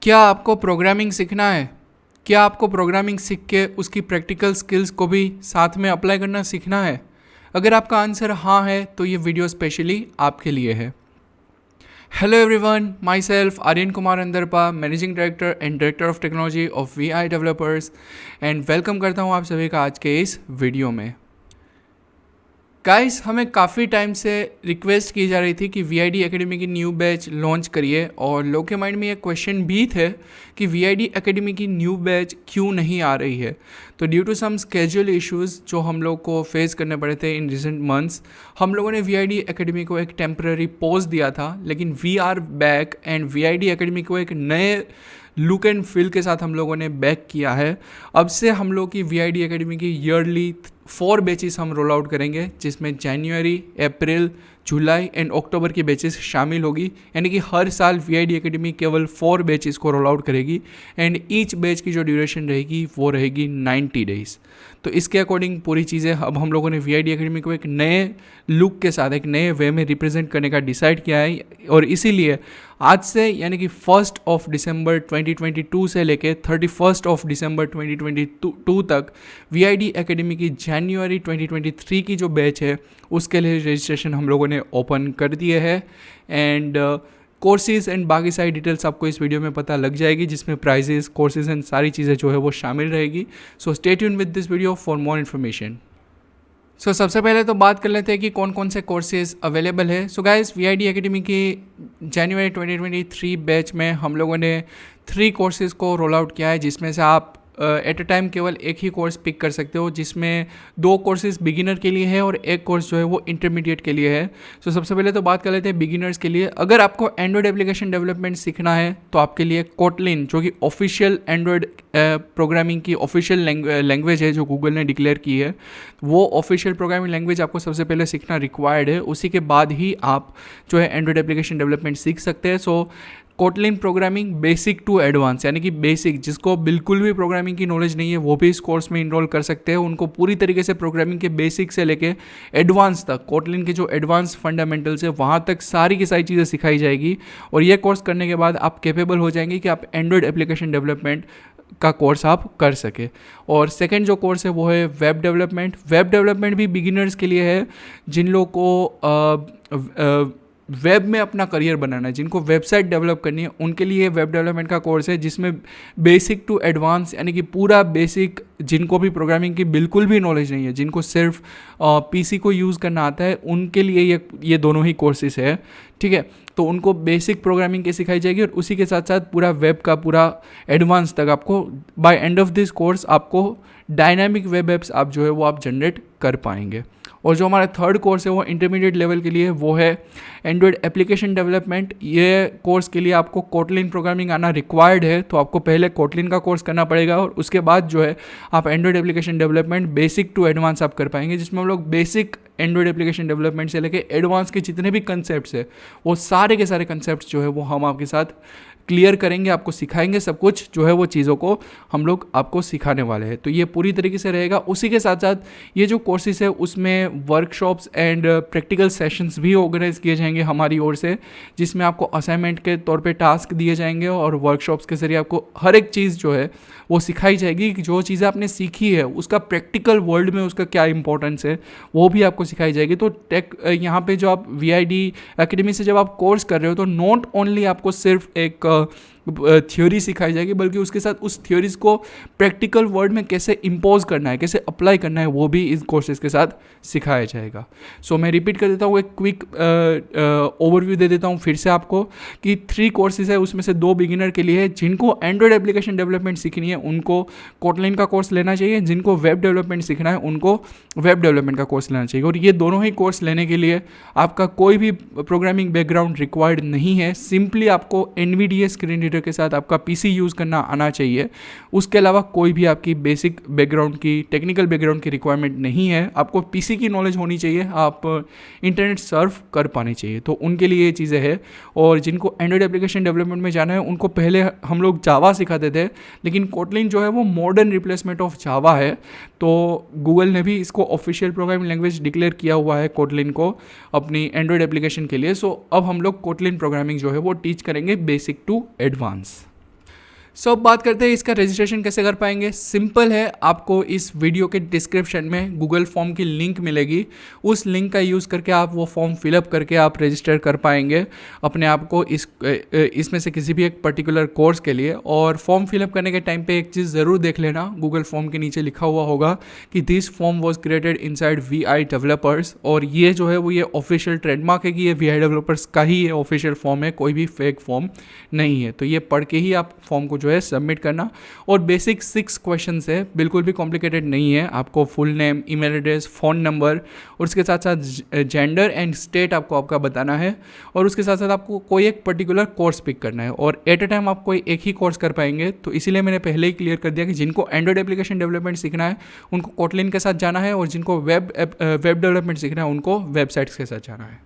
क्या आपको प्रोग्रामिंग सीखना है? क्या आपको प्रोग्रामिंग सीख के उसकी प्रैक्टिकल स्किल्स को भी साथ में अप्लाई करना सीखना है? अगर आपका आंसर हाँ है तो ये वीडियो स्पेशली आपके लिए है। Hello everyone, myself Aryan Kumar Andarpa, managing director and director of technology of VI developers, and welcome करता हूँ आप सभी का आज के इस वीडियो में। गाइस, हमें काफ़ी टाइम से रिक्वेस्ट की जा रही थी कि VID एकेडमी की न्यू बैच लॉन्च करिए, और लोगों के माइंड में ये क्वेश्चन भी थे कि VID एकेडमी की न्यू बैच क्यों नहीं आ रही है। तो due to some schedule issues जो हम लोग को फेस करने पड़े थे इन रिसेंट मंथ्स, हम लोगों ने VID एकेडमी को एक टेम्पररी पॉज दिया था, लेकिन we are back and VID academy को एक नए लुक एंड फील के साथ हम लोगों ने बैक किया है। अब से हम लोग की VID एकेडमी की ईयरली 4 बैचेस हम रोल आउट करेंगे, जिसमें जनवरी, अप्रैल, जुलाई एंड अक्टूबर की बैचेस शामिल होगी। यानी कि हर साल VID एकेडमी केवल 4 बैचेस को रोल आउट करेगी, एंड ईच बैच की जो ड्यूरेशन रहेगी वो रहेगी 90 डेज़। तो इसके अकॉर्डिंग पूरी चीज़ें अब हम लोगों ने VID एकेडमी को एक नए लुक के साथ, एक नए वे में रिप्रेजेंट करने का डिसाइड किया है। और इसीलिए आज से यानी कि 1 दिसंबर 2022 से लेके 31 दिसंबर 2022 तक VID एकेडमी की जनवरी 2023 की जो बैच है उसके लिए रजिस्ट्रेशन हम लोगों ने ओपन कर दिए है। एंड कोर्सेज एंड बाकी सारी डिटेल्स आपको इस वीडियो में पता लग जाएगी, जिसमें प्राइजेस, कोर्सेज एंड सारी चीज़ें जो है वो शामिल रहेगी। So stay tuned with this video for more information. So सबसे पहले तो बात कर लेते हैं कि कौन कौन से कोर्सेज अवेलेबल है। सो गाइस, VID एकेडमी की जनवरी 2023 बैच में हम लोगों ने 3 कोर्सेज को रोल आउट किया है, जिसमें से आप एट अ टाइम केवल एक ही कोर्स पिक कर सकते हो, जिसमें 2 कोर्सेज बिगिनर के लिए है और एक कोर्स जो है वो इंटरमीडिएट के लिए है। सो सबसे पहले तो बात कर लेते हैं बिगिनर्स के लिए। अगर आपको एंड्रॉयड एप्लीकेशन डेवलपमेंट सीखना है तो आपके लिए कोटलिन, जो कि ऑफिशियल एंड्रॉयड प्रोग्रामिंग की ऑफिशियल लैंग्वेज है जो गूगल ने डिक्लेयर की है, वो ऑफिशियल प्रोग्रामिंग लैंग्वेज आपको सबसे पहले सीखना रिक्वायर्ड है। उसी के बाद ही आप जो है एंड्रॉयड एप्लीकेशन डेवलपमेंट सीख सकते हैं। So Kotlin programming basic to advance, यानी कि बेसिक जिसको बिल्कुल भी प्रोग्रामिंग की नॉलेज नहीं है वो भी इस कोर्स में इनरोल कर सकते हैं। उनको पूरी तरीके से प्रोग्रामिंग के बेसिक से लेके एडवांस तक, कोटलिन के जो एडवांस फंडामेंटल्स है वहाँ तक सारी की सारी चीज़ें सिखाई जाएगी। और ये कोर्स करने के बाद आप कैपेबल हो जाएंगे कि आप एंड्रॉयड एप्लीकेशन डेवलपमेंट का कोर्स आप कर सके। और सेकंड जो कोर्स है वो है वेब डेवलपमेंट। वेब डेवलपमेंट भी बिगिनर्स के लिए है, जिन लोगों को वेब में अपना करियर बनाना है, जिनको वेबसाइट डेवलप करनी है, उनके लिए वेब डेवलपमेंट का कोर्स है, जिसमें बेसिक टू एडवांस यानी कि पूरा बेसिक, जिनको भी प्रोग्रामिंग की बिल्कुल भी नॉलेज नहीं है, जिनको सिर्फ PC को यूज़ करना आता है, उनके लिए ये दोनों ही कोर्सेज है। ठीक है, तो उनको बेसिक प्रोग्रामिंग की सिखाई जाएगी और उसी के साथ साथ पूरा वेब का पूरा एडवांस तक आपको by end of this course आपको डायनामिक वेब एप्स आप जो है वो आप जनरेट कर पाएंगे। और जो हमारा थर्ड कोर्स है वो इंटरमीडिएट लेवल के लिए, वो है एंड्रॉयड एप्लीकेशन डेवलपमेंट। ये कोर्स के लिए आपको कोटलिन प्रोग्रामिंग आना रिक्वायर्ड है, तो आपको पहले कोटलिन का कोर्स करना पड़ेगा और उसके बाद जो है आप android application development basic to advance आप कर पाएंगे, जिसमें हम लोग बेसिक एंड्रॉयड एप्लीकेशन डेवलपमेंट से लेके एडवांस के जितने भी कंसेप्ट्स है वो सारे के सारे कंसेप्ट्स जो है वो हम आपके साथ क्लियर करेंगे, आपको सिखाएंगे। सब कुछ जो है वो चीज़ों को हम लोग आपको सिखाने वाले हैं, तो ये पूरी तरीके से रहेगा। उसी के साथ साथ ये जो कोर्सेज है उसमें वर्कशॉप्स एंड प्रैक्टिकल सेशंस भी ऑर्गेनाइज किए जाएंगे हमारी ओर से, जिसमें आपको असाइनमेंट के तौर पे टास्क दिए जाएंगे और वर्कशॉप्स के जरिए आपको हर एक चीज़ जो है वो सिखाई जाएगी कि जो चीज़ें आपने सीखी है उसका प्रैक्टिकल वर्ल्ड में उसका क्या इंपॉर्टेंस है वो भी आपको सिखाई जाएगी। तो यहाँ पे जो आप VID एकेडमी से जब आप कोर्स कर रहे हो तो नॉट ओनली आपको सिर्फ एक थ्योरी सिखाई जाएगी, बल्कि उसके साथ उस थ्योरीज को प्रैक्टिकल वर्ल्ड में कैसे इम्पोज करना है, कैसे अप्लाई करना है, वो भी इस कोर्सेज के साथ सिखाया जाएगा। सो मैं रिपीट कर देता हूँ, एक क्विक ओवरव्यू दे देता हूँ फिर से आपको कि 3 कोर्सेज है, उसमें से 2 बिगिनर के लिए है। जिनको एंड्रॉयड एप्लीकेशन डेवलपमेंट सीखनी है उनको कोटलिन का कोर्स लेना चाहिए, जिनको वेब डेवलपमेंट सीखना है उनको वेब डेवलपमेंट का कोर्स लेना चाहिए। और ये दोनों ही कोर्स लेने के लिए आपका कोई भी प्रोग्रामिंग बैकग्राउंड रिक्वायर्ड नहीं है, सिंपली आपको NVDA स्क्रीन रीडर के साथ आपका PC यूज़ करना आना चाहिए। उसके अलावा कोई भी आपकी बेसिक बैकग्राउंड की, टेक्निकल बैकग्राउंड की रिक्वायरमेंट नहीं है। आपको PC की नॉलेज होनी चाहिए, आप इंटरनेट सर्फ कर पानी चाहिए, तो उनके लिए ये चीज़ें हैं। और जिनको एंड्रॉयड एप्लीकेशन डेवलपमेंट में जाना है उनको पहले हम लोग जावा सिखाते थे, लेकिन कोटलिन जो है वो मॉडर्न रिप्लेसमेंट ऑफ जावा है, तो गूगल ने भी इसको ऑफिशियल प्रोग्रामिंग लैंग्वेज डिक्लेयर किया हुआ है कोटलिन को अपनी एंड्रॉयड एप्लीकेशन के लिए। सो अब हम लोग कोटलिन प्रोग्रामिंग जो है वो टीच करेंगे बेसिक टू एडवांस। सो अब बात करते हैं इसका रजिस्ट्रेशन कैसे कर पाएंगे। सिंपल है, आपको इस वीडियो के डिस्क्रिप्शन में गूगल फॉर्म की लिंक मिलेगी, उस लिंक का यूज़ करके आप वो फॉर्म फिलअप करके आप रजिस्टर कर पाएंगे अपने आप को इसमें से किसी भी एक पर्टिकुलर कोर्स के लिए। और फॉर्म फिलअप करने के टाइम पे एक चीज़ ज़रूर देख लेना, गूगल फॉर्म के नीचे लिखा हुआ होगा कि this form was created inside VI developers, और ये जो है वो ये ऑफिशियल ट्रेडमार्क है कि ये VI डेवलपर्स का ही ये ऑफिशियल फॉर्म है, कोई भी फेक फॉर्म नहीं है। तो ये पढ़ के ही आप फॉर्म को जो है सबमिट करना। और बेसिक 6 क्वेश्चंस है, बिल्कुल भी कॉम्प्लिकेटेड नहीं है। आपको full name, email address, phone number और उसके साथ साथ जेंडर एंड स्टेट आपको आपका बताना है, और उसके साथ साथ आपको कोई एक पर्टिकुलर कोर्स पिक करना है। और एट अ टाइम आप कोई एक ही कोर्स कर पाएंगे, तो इसीलिए मैंने पहले ही क्लियर कर दिया कि जिनको एंड्रॉइड एप्लीकेशन डेवलपमेंट सीखना है उनको कोटलिन के साथ जाना है, और जिनको वेब डेवलपमेंट सीखना है उनको वेबसाइट्स के साथ जाना है।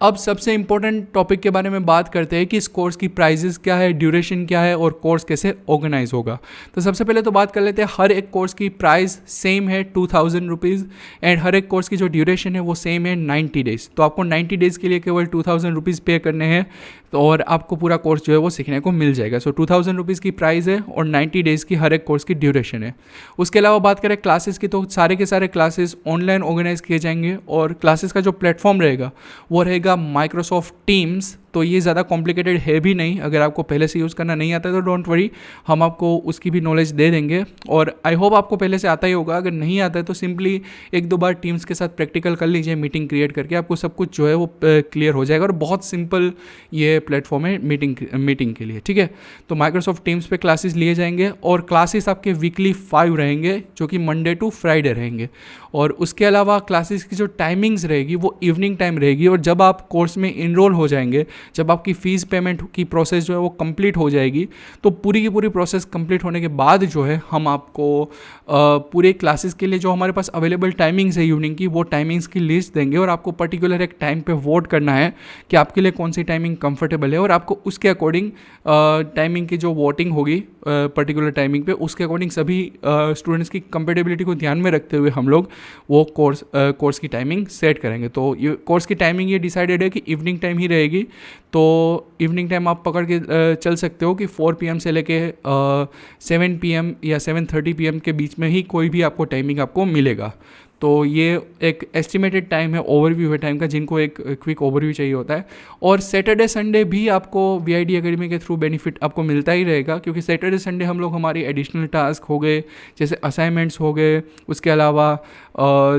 अब सबसे इम्पोर्टेंट टॉपिक के बारे में बात करते हैं कि इस कोर्स की प्राइजेस क्या है, ड्यूरेशन क्या है और कोर्स कैसे ऑर्गेनाइज होगा। तो सबसे पहले तो बात कर लेते हैं, हर एक कोर्स की प्राइस सेम है 2000 रुपीज़, एंड हर एक कोर्स की जो ड्यूरेशन है वो सेम है 90 डेज़। तो आपको 90 डेज़ के लिए केवल 2000 रुपीज़ पे करने हैं, तो और आपको पूरा कोर्स जो है वो सीखने को मिल जाएगा। सो 2000 रुपीज़ की प्राइस है और 90 डेज़ की हर एक कोर्स की ड्यूरेशन है। उसके अलावा बात करें क्लासेस की, तो सारे के सारे क्लासेस ऑनलाइन ऑर्गेनाइज किए जाएंगे, और क्लासेस का जो प्लेटफॉर्म रहेगा वो रहेगा माइक्रोसॉफ्ट टीम्स। तो ये ज़्यादा कॉम्प्लिकेटेड है भी नहीं, अगर आपको पहले से यूज़ करना नहीं आता है तो डोंट वरी, हम आपको उसकी भी नॉलेज दे देंगे। और आई होप आपको पहले से आता ही होगा, अगर नहीं आता है तो सिंपली 1-2 बार टीम्स के साथ प्रैक्टिकल कर लीजिए, मीटिंग क्रिएट करके आपको सब कुछ जो है वो क्लियर हो जाएगा। और बहुत सिंपल ये प्लेटफॉर्म है मीटिंग के लिए, ठीक है। तो माइक्रोसॉफ्ट टीम्स पे क्लासेस लिए जाएंगे, और क्लासेस आपके वीकली 5 रहेंगे जो कि मंडे टू फ्राइडे रहेंगे। और उसके अलावा क्लासेस की जो टाइमिंग्स रहेगी वो इवनिंग टाइम रहेगी, और जब आप कोर्स में इनरोल हो जाएंगे, जब आपकी फ़ीस पेमेंट की प्रोसेस जो है वो कंप्लीट हो जाएगी, तो पूरी की पूरी प्रोसेस कंप्लीट होने के बाद जो है हम आपको पूरे क्लासेस के लिए जो हमारे पास अवेलेबल टाइमिंग्स है इवनिंग की, वो टाइमिंग्स की लिस्ट देंगे, और आपको पर्टिकुलर एक टाइम पे वोट करना है कि आपके लिए कौन सी टाइमिंग कंफर्टेबल है, और आपको उसके अकॉर्डिंग टाइमिंग की जो वोटिंग होगी पर्टिकुलर टाइमिंग पे, उसके अकॉर्डिंग सभी स्टूडेंट्स की कंपेटेबिलिटी को ध्यान में रखते हुए हम लोग वो कोर्स की टाइमिंग सेट करेंगे। तो ये कोर्स की टाइमिंग ये डिसाइडेड है कि इवनिंग टाइम ही रहेगी। तो इवनिंग टाइम आप पकड़ के चल सकते हो कि 4 PM से लेके 7 PM या 7:30 PM के बीच में ही कोई भी आपको टाइमिंग आपको मिलेगा। तो ये एक एस्टिमेटेड टाइम है, ओवरव्यू है टाइम का, जिनको एक क्विक ओवरव्यू चाहिए होता है। और सैटरडे संडे भी आपको VID एकेडमी के थ्रू बेनिफिट आपको मिलता ही रहेगा, क्योंकि सैटरडे संडे हम लोग हमारी एडिशनल टास्क हो गए, जैसे असाइनमेंट्स हो गए, उसके अलावा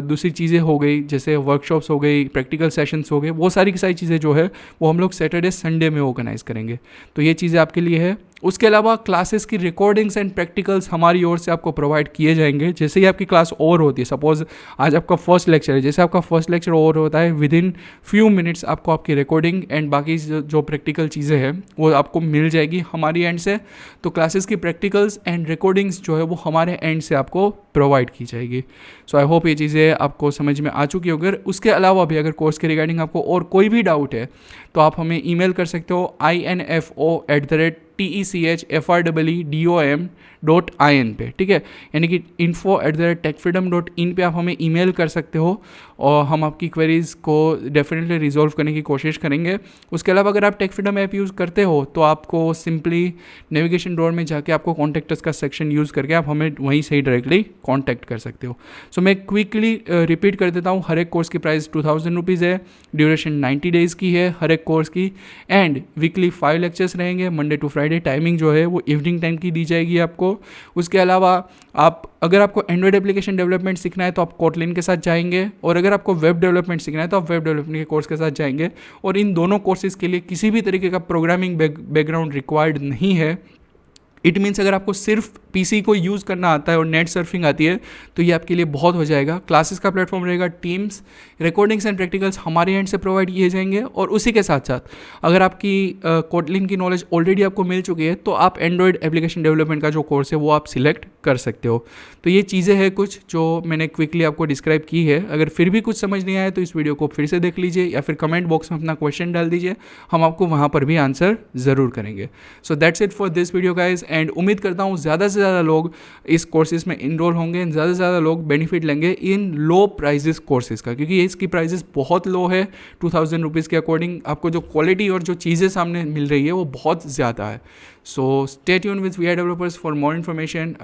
दूसरी चीज़ें हो गई जैसे वर्कशॉप्स हो गई, प्रैक्टिकल सेशंस हो गए, वो सारी की सारी चीज़ें जो है वो हम लोग सैटरडे संडे में ऑर्गेनाइज करेंगे। तो ये चीज़ें आपके लिए है। उसके अलावा क्लासेस की रिकॉर्डिंग्स एंड प्रैक्टिकल्स हमारी ओर से आपको प्रोवाइड किए जाएंगे। जैसे ही आपकी क्लास ओवर होती है, सपोज आज आपका फर्स्ट लेक्चर है, जैसे आपका फर्स्ट लेक्चर ओवर होता है, विदिन फ्यू मिनट्स आपको आपकी रिकॉर्डिंग एंड बाकी जो प्रैक्टिकल चीज़ें हैं वो आपको मिल जाएगी हमारी एंड से। तो क्लासेस की प्रैक्टिकल्स एंड रिकॉर्डिंग्स जो है वो हमारे एंड से आपको प्रोवाइड की जाएगी। सो आई होप ये चीज़ें आपको समझ में आ चुकी होगी। उसके अलावा भी अगर कोर्स के रिगार्डिंग आपको और कोई भी डाउट है तो आप हमें ईमेल कर सकते हो info@techfreedom.in पे, ठीक है, यानी कि info@techfreedom.in पे आप हमें ईमेल कर सकते हो, और हम आपकी क्वेरीज़ को डेफिनेटली रिजॉल्व करने की कोशिश करेंगे। उसके अलावा अगर आप टेकफ्रीडम ऐप यूज़ करते हो तो आपको सिंपली नेविगेशन डोर में जाके आपको कॉन्टैक्ट का सेक्शन यूज़ करके आप हमें वहीं से ही डायरेक्टली कॉन्टैक्ट कर सकते हो। सो मैं क्विकली रिपीट कर देता हूँ, हर एक कोर्स की प्राइस 2000 रुपीज़ है, ड्यूरेशन 90 डेज़ की है हर एक कोर्स की, एंड वीकली 5 लेक्चर्स रहेंगे मंडे टू फ्राइडे। टाइमिंग जो है वो इवनिंग टाइम की दी जाएगी आपको। उसके अलावा अगर आपको एंड्रॉइड एप्लीकेशन डेवलपमेंट सीखना है तो आप कोटलिन के साथ जाएंगे, और अगर आपको वेब डेवलपमेंट सीखना है तो आप वेब डेवलपमेंट के कोर्स के साथ जाएंगे। और इन दोनों कोर्सेज़ के लिए किसी भी तरीके का प्रोग्रामिंग बैकग्राउंड रिक्वायर्ड नहीं है। इट मीन्स अगर आपको सिर्फ PC को यूज़ करना आता है और नेट सर्फिंग आती है तो ये आपके लिए बहुत हो जाएगा। क्लासेस का प्लेटफॉर्म रहेगा टीम्स, रिकॉर्डिंग्स एंड प्रैक्टिकल्स हमारे एंड से प्रोवाइड किए जाएंगे, और उसी के साथ साथ अगर आपकी कोटलिन की नॉलेज ऑलरेडी आपको मिल चुकी है तो आप एंड्रॉयड एप्लीकेशन डेवलपमेंट का जो कोर्स है वो आप सिलेक्ट कर सकते हो। तो ये चीज़ें हैं कुछ जो मैंने क्विकली आपको डिस्क्राइब की है। अगर फिर भी कुछ समझ नहीं आया तो इस वीडियो को फिर से देख लीजिए, या फिर कमेंट बॉक्स में अपना क्वेश्चन डाल दीजिए, हम आपको वहाँ पर भी आंसर ज़रूर करेंगे। So that's it for this video guys, and उम्मीद करता हूँ ज़्यादा से ज़्यादा लोग इस कोर्सेज़ में इनरोल होंगे एंड ज़्यादा से ज़्यादा लोग बेनिफिट लेंगे इन लो प्राइजेस कोर्सेज़ का, क्योंकि इसकी प्राइजेस बहुत लो है 2000 रुपीज़ के अकॉर्डिंग। आपको जो क्वालिटी और जो चीज़ें सामने मिल रही है वो बहुत ज़्यादा है। So stay tune with we I developers for more information.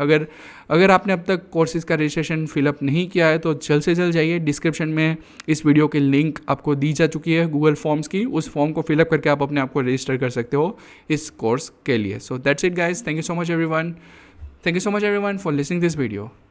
अगर आपने अब तक कोर्सेज़ का रजिस्ट्रेशन फिलअप नहीं किया है तो जल्द से जल्द जाइए, डिस्क्रिप्शन में इस वीडियो की लिंक आपको दी जा चुकी है गूगल फॉर्म्स की, उस फॉर्म को फिलअप करके आप अपने आप को रजिस्टर कर सकते हो इस कोर्स के लिए। So that's it guys, thank you so much everyone, thank you so much everyone for listening this video.